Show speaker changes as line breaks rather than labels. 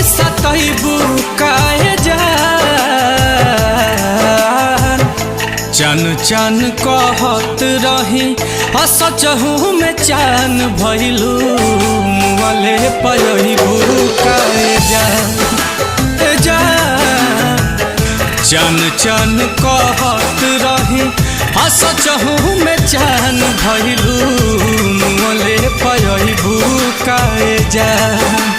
सतैबू काहे जान। चन चन कहत रही सचहू में चान भइलू मुँहले पयबू काहे जान। चन चन कहत रही सचहू में चान भइलू मुँहले पयबू काहे जान।